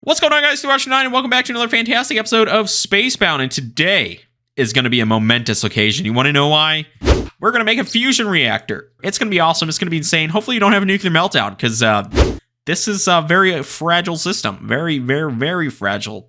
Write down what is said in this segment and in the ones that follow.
What's going on, guys? It's Rush9, and welcome back to another fantastic episode of SpaceBound. And today is going to be a momentous occasion. You want to know why? We're going to make a fusion reactor. It's going to be awesome. It's going to be insane. Hopefully you don't have a nuclear meltdown, because this is a very fragile system. Very, very, very fragile.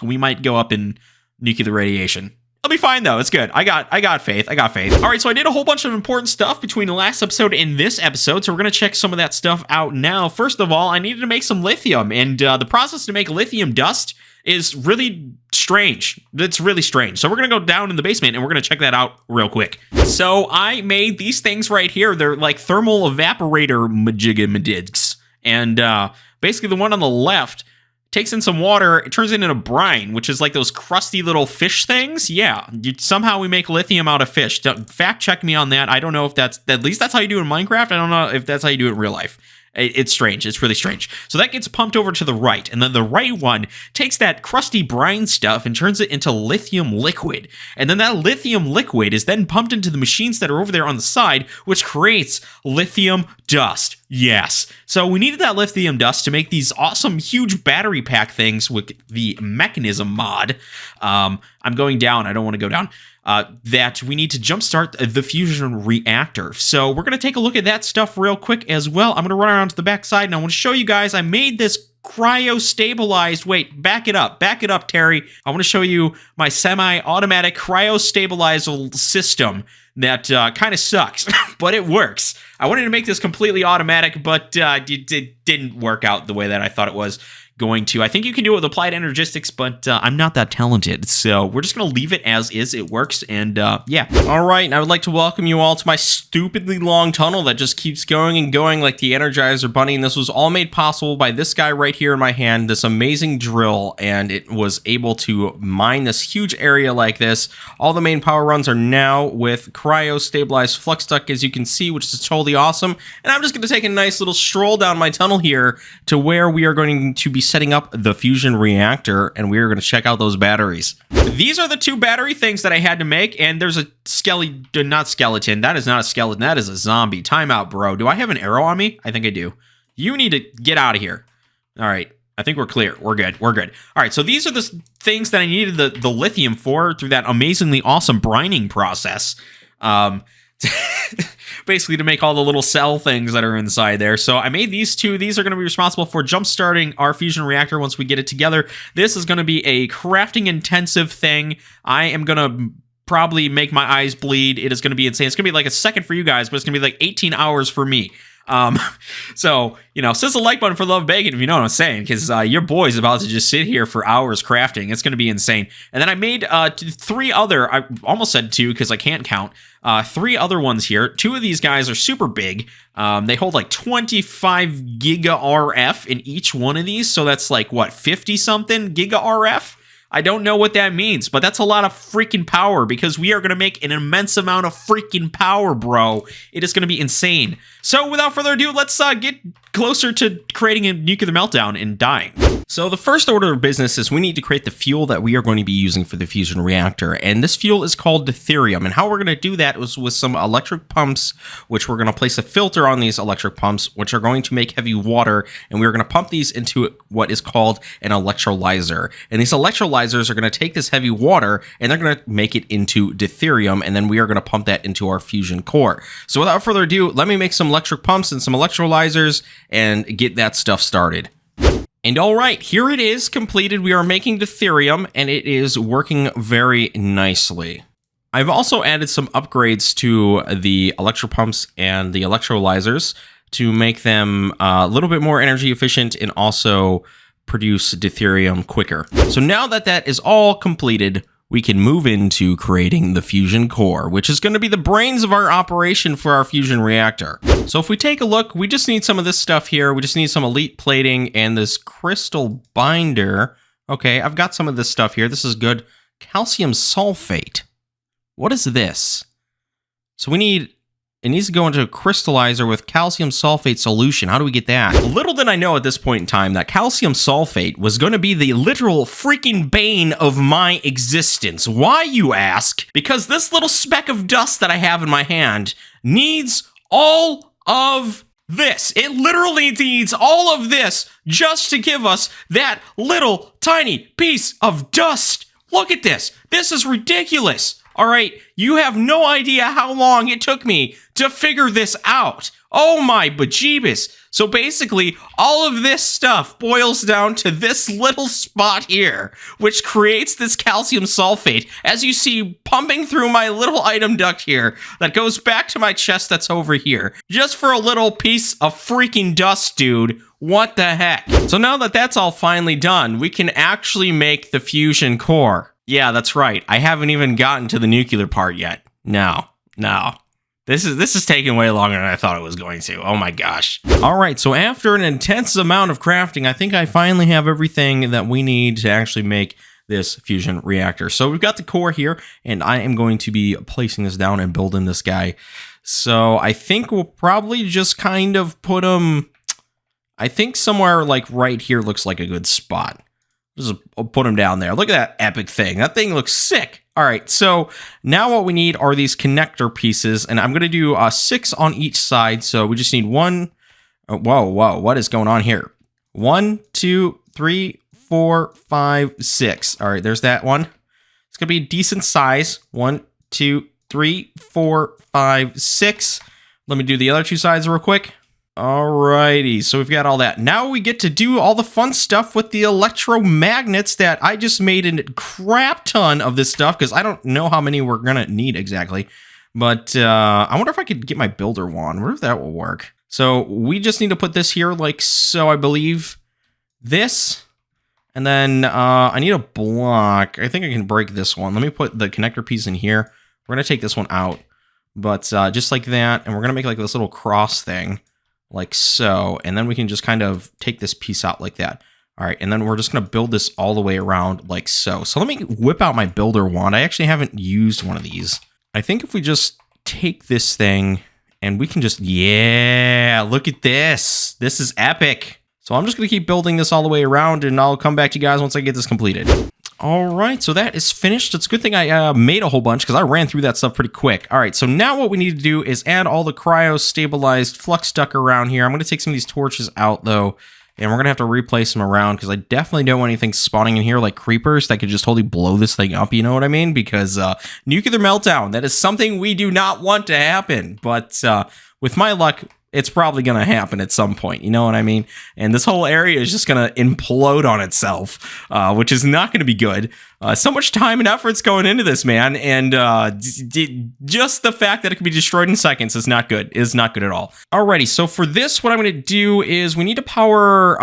We might go up in nuclear radiation. I'll be fine, though. It's good. I got faith. All right, so I did a whole bunch of important stuff between the last episode and this episode, so we're going to check some of that stuff out now. First of all, I needed to make some lithium, and the process to make lithium dust is really strange. It's really strange. So we're going to go down in the basement, and we're going to check that out real quick. So I made these things right here. They're like thermal evaporator majigamidigs, and basically the one on the left takes in some water, it turns it into brine, which is like those crusty little fish things. Yeah, somehow we make lithium out of fish. Fact check me on that. I don't know if that's, at least that's how you do it in Minecraft. I don't know if that's how you do it in real life. It's strange. It's really strange. So that gets pumped over to the right, and then the right one takes that crusty brine stuff and turns it into lithium liquid. And then that lithium liquid is then pumped into the machines that are over there on the side, which creates lithium dust. Yes. So we needed that lithium dust to make these awesome, huge battery pack things with the mechanism mod. I'm going down. I don't want to go down. That we need to jumpstart the fusion reactor. So we're going to take a look at that stuff real quick as well. I'm going to run around to the back side, and I want to show you guys I made this cryo-stabilized. Wait, back it up, Terry. I want to show you my semi-automatic cryo-stabilized system that kind of sucks, but it works. I wanted to make this completely automatic, but it didn't work out the way that I thought it was going to. I think you can do it with applied energistics, but I'm not that talented, so we're just going to leave it as is. It works, and yeah. All right, and I would like to welcome you all to my stupidly long tunnel that just keeps going and going like the Energizer Bunny, and this was all made possible by this guy right here in my hand, this amazing drill, and it was able to mine this huge area like this. All the main power runs are now with cryo-stabilized flux duct, as you can see, which is totally awesome, and I'm just going to take a nice little stroll down my tunnel here to where we are going to be setting up the fusion reactor, and we're going to check out those batteries. These are the two battery things that I had to make, and there's a not skeleton. That is not a skeleton. That is a zombie. Time out, bro. Do I have an arrow on me? I think I do. You need to get out of here. All right. I think we're clear. We're good. All right, so these are the things that I needed the lithium for through that amazingly awesome brining process. Basically to make all the little cell things that are inside there. So I made these two. These are going to be responsible for jump-starting our fusion reactor once we get it together. This is going to be a crafting-intensive thing. I am going to probably make my eyes bleed. It is going to be insane. It's going to be like a second for you guys, but it's going to be like 18 hours for me. So, you know, says the like button for love bacon if you know what I'm saying, because your boy's about to just sit here for hours crafting. It's going to be insane. And then I made three other, I almost said two because I can't count, three other ones here. Two of these guys are super big. They hold like 25 giga RF in each one of these. So that's like, what, 50 something giga RF? I don't know what that means, but that's a lot of freaking power because we are going to make an immense amount of freaking power, bro. It is going to be insane. So without further ado, let's get closer to creating a nuclear meltdown and dying. So the first order of business is we need to create the fuel that we are going to be using for the fusion reactor. And this fuel is called deuterium. And how we're going to do that is with some electric pumps, which we're going to place a filter on these electric pumps, which are going to make heavy water. And we're going to pump these into what is called an electrolyzer. And these electrolyzers are going to take this heavy water and they're going to make it into deuterium. And then we are going to pump that into our fusion core. So without further ado, let me make some electric pumps and some electrolyzers and get that stuff started. And all right, here it is completed. We are making deuterium, and it is working very nicely. I've also added some upgrades to the electropumps and the electrolyzers to make them a little bit more energy efficient and also produce deuterium quicker. So now that that is all completed, we can move into creating the fusion core, which is going to be the brains of our operation for our fusion reactor. So if we take a look, we just need some of this stuff here. We just need some elite plating and this crystal binder. Okay, I've got some of this stuff here. This is good. Calcium sulfate. What is this? So it needs to go into a crystallizer with calcium sulfate solution. How do we get that? Little did I know at this point in time that calcium sulfate was going to be the literal freaking bane of my existence. Why, you ask? Because this little speck of dust that I have in my hand needs all of this. It literally needs all of this just to give us that little tiny piece of dust. Look at this. This is ridiculous. All right, you have no idea how long it took me to figure this out. Oh my bejeebus. So basically, all of this stuff boils down to this little spot here, which creates this calcium sulfate, as you see pumping through my little item duct here that goes back to my chest that's over here. Just for a little piece of freaking dust, dude. What the heck? So now that that's all finally done, we can actually make the fusion core. Yeah, that's right. I haven't even gotten to the nuclear part yet. No. This is taking way longer than I thought it was going to. Oh my gosh. All right, so after an intense amount of crafting, I think I finally have everything that we need to actually make this fusion reactor. So we've got the core here, and I am going to be placing this down and building this guy. So I think we'll probably just kind of put him, I think somewhere like right here looks like a good spot. Just put him down there. Look at that epic thing. That thing looks sick. All right, so now what we need are these connector pieces, and I'm going to do 6 on each side. So we just need one. Oh, whoa, what is going on here? 1, 2, 3, 4, 5, 6. All right, there's that one. It's going to be a decent size. 1, 2, 3, 4, 5, 6. Let me do the other 2 sides real quick. Alrighty, so we've got all that. Now we get to do all the fun stuff with the electromagnets that I just made a crap ton of this stuff because I don't know how many we're going to need exactly. But I wonder if I could get my builder wand. I wonder if that will work. So we just need to put this here like so, I believe. This. And then I need a block. I think I can break this one. Let me put the connector piece in here. We're going to take this one out. But just like that. And we're going to make like this little cross thing. Like so, and then we can just kind of take this piece out like that. All right, and then we're just going to build this all the way around like so. So let me whip out my builder wand. I actually haven't used one of these. I think if we just take this thing and we can just, yeah, look at this. This is epic. So I'm just going to keep building this all the way around, and I'll come back to you guys once I get this completed. All right, so that is finished. It's a good thing I made a whole bunch because I ran through that stuff pretty quick. All right, so now what we need to do is add all the cryo-stabilized flux duct around here. I'm going to take some of these torches out, though, and we're going to have to replace them around because I definitely don't want anything spawning in here like creepers that could just totally blow this thing up, you know what I mean? Because nuclear meltdown, that is something we do not want to happen. But with my luck, it's probably going to happen at some point, you know what I mean? And this whole area is just going to implode on itself, which is not going to be good. So much time and effort's going into this, man. And just the fact that it can be destroyed in seconds is not good. Is not good at all. Alrighty, so for this, what I'm going to do is we need to power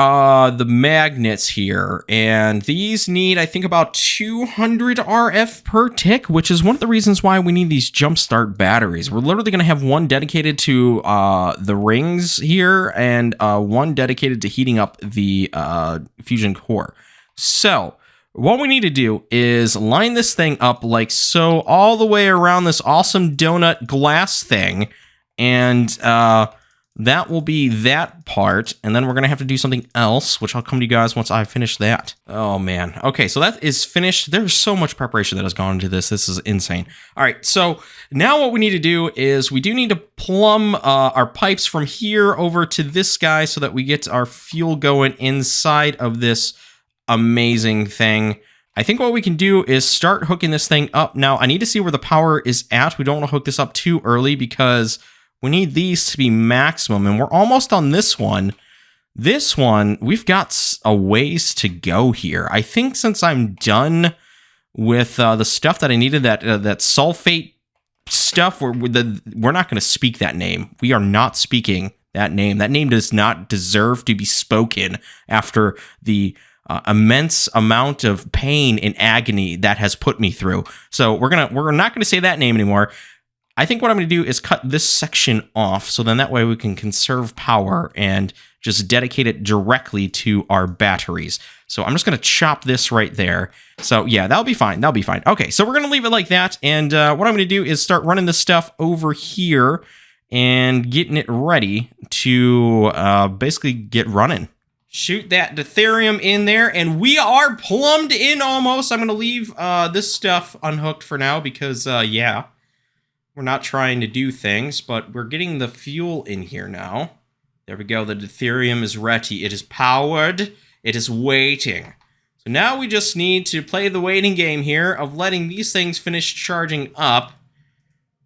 the magnets here. And these need, I think, about 200 RF per tick, which is one of the reasons why we need these jumpstart batteries. We're literally going to have one dedicated to the rings here and one dedicated to heating up the fusion core. So what we need to do is line this thing up like so all the way around this awesome donut glass thing. And that will be that part. And then we're going to have to do something else, which I'll come to you guys once I finish that. Oh, man. Okay, so that is finished. There's so much preparation that has gone into this. This is insane. All right, so now what we need to do is we do need to plumb our pipes from here over to this guy so that we get our fuel going inside of this amazing thing. I think what we can do is start hooking this thing up. Now, I need to see where the power is at. We don't want to hook this up too early because we need these to be maximum, and we're almost on this one. This one, we've got a ways to go here. I think since I'm done with the stuff that I needed, that sulfate stuff, we're not going to speak that name. We are not speaking that name. That name does not deserve to be spoken after the immense amount of pain and agony that has put me through. So we're not gonna say that name anymore. I think what I'm gonna do is cut this section off, so then that way we can conserve power and just dedicate it directly to our batteries. So I'm just gonna chop this right there. So yeah, that'll be fine. That'll be fine. Okay, so we're gonna leave it like that. And what I'm gonna do is start running this stuff over here and getting it ready to basically get running. Shoot that deuterium in there, and we are plumbed in almost. I'm going to leave this stuff unhooked for now because, yeah, we're not trying to do things, but we're getting the fuel in here now. There we go. The deuterium is ready. It is powered. It is waiting. So now we just need to play the waiting game here of letting these things finish charging up.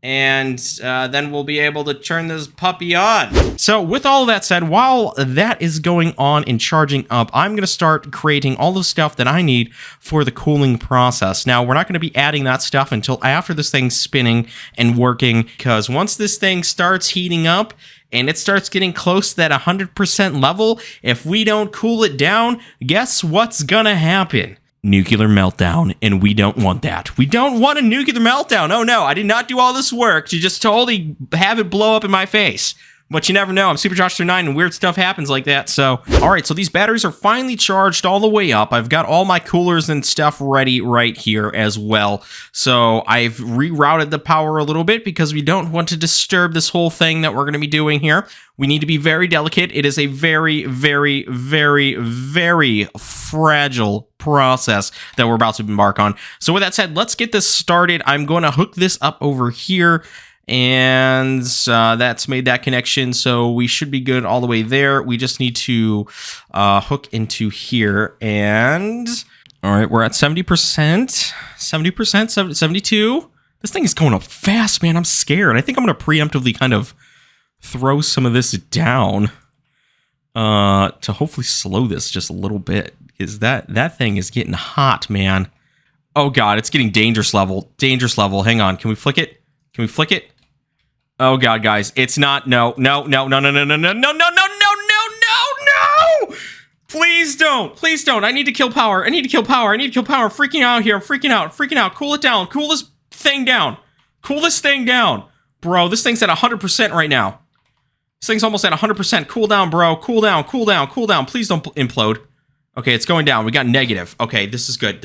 And then we'll be able to turn this puppy on. So with all of that said, while that is going on and charging up, I'm going to start creating all the stuff that I need for the cooling process. Now, we're not going to be adding that stuff until after this thing's spinning and working, because once this thing starts heating up and it starts getting close to that 100% level, if we don't cool it down, guess what's going to happen? Nuclear meltdown, and we don't want that. We don't want a nuclear meltdown. Oh no, I did not do all this work to just totally have it blow up in my face. But you never know. I'm Super Josh 39 and weird stuff happens like that. So, all right, so these batteries are finally charged all the way up. I've got all my coolers and stuff ready right here as well. So I've rerouted the power a little bit because we don't want to disturb this whole thing that we're going to be doing here. We need to be very delicate. It is a very, very, very, very fragile process that we're about to embark on. So with that said, let's get this started. I'm going to hook this up over here. And that's made that connection, so we should be good all the way there. We just need to hook into here, and all right, we're at 70%, 72. This thing is going up fast, man. I'm scared. I think I'm going to preemptively kind of throw some of this down to hopefully slow this just a little bit, because that thing is getting hot, man. Oh god, it's getting dangerous level. Dangerous level. Hang on, can we flick it? Can we flick it? Oh god, guys, it's not. No. Please don't. I need to kill power. I'm freaking out here. I'm freaking out. Cool it down. Cool this thing down. Bro, this thing's at 100% right now. This thing's almost at 100%. Cool down, bro. Cool down. Please don't implode. Okay, it's going down. We got negative. Okay, this is good.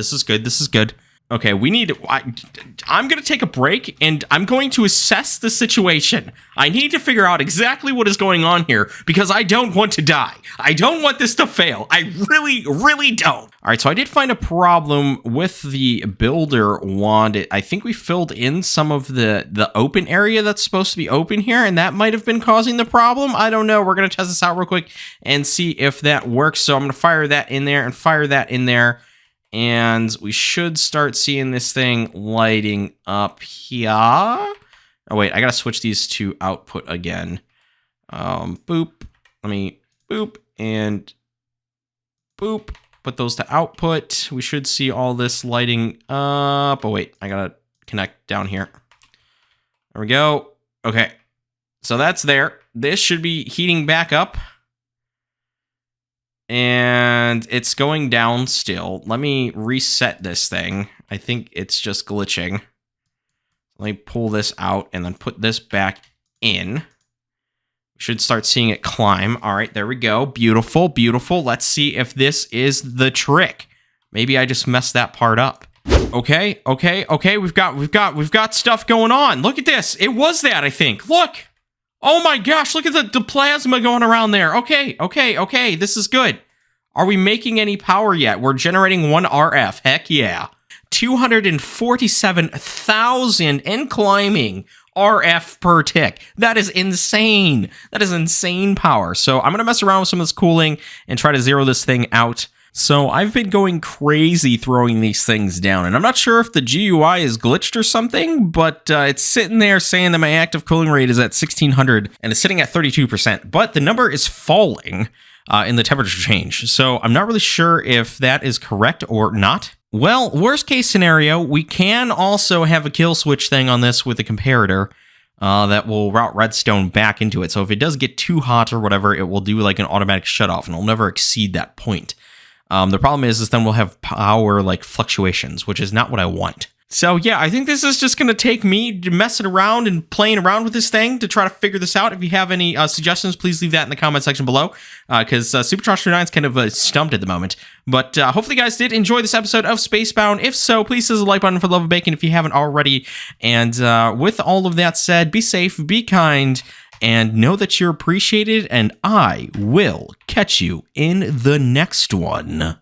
Okay, I'm going to take a break, and I'm going to assess the situation. I need to figure out exactly what is going on here, because I don't want to die. I don't want this to fail. I really, really don't. All right, so I did find a problem with the builder wand. I think we filled in some of the open area that's supposed to be open here, and that might have been causing the problem. I don't know. We're going to test this out real quick and see if that works. So I'm going to fire that in there and fire that in there. And we should start seeing this thing lighting up here. Oh, wait, I gotta switch these to output again. Boop. Let me boop and boop. Put those to output. We should see all this lighting up. Oh, wait, I gotta connect down here. There we go. Okay, so that's there. This should be heating back up. And it's going down still. Let me reset this thing. I think it's just glitching. Let me pull this out and then put this back in. We should start seeing it climb. All right, there we go. Beautiful, beautiful. Let's see if this is the trick. Maybe I just messed that part up. Okay. We've got stuff going on. Look at this. It was that, I think. Look. Oh my gosh, look at the plasma going around there. Okay, this is good. Are we making any power yet? We're generating 1 RF. Heck yeah. 247,000 and climbing RF per tick. That is insane. That is insane power. So I'm going to mess around with some of this cooling and try to zero this thing out. So I've been going crazy throwing these things down, and I'm not sure if the GUI is glitched or something, but it's sitting there saying that my active cooling rate is at 1600, and it's sitting at 32%, but the number is falling in the temperature change, so I'm not really sure if that is correct or not. Well, worst case scenario, we can also have a kill switch thing on this with a comparator that will route redstone back into it, so if it does get too hot or whatever, it will do like an automatic shutoff, and it'll never exceed that point. The problem is then we'll have power like fluctuations, which is not what I want. So yeah, I think this is just going to take me messing around and playing around with this thing to try to figure this out. If you have any suggestions, please leave that in the comment section below, because Super Josh 39 is kind of stumped at the moment. But hopefully you guys did enjoy this episode of SpaceBound. If so, please hit the like button for the love of bacon if you haven't already. And with all of that said, be safe, be kind, and know that you're appreciated, and I will catch you in the next one.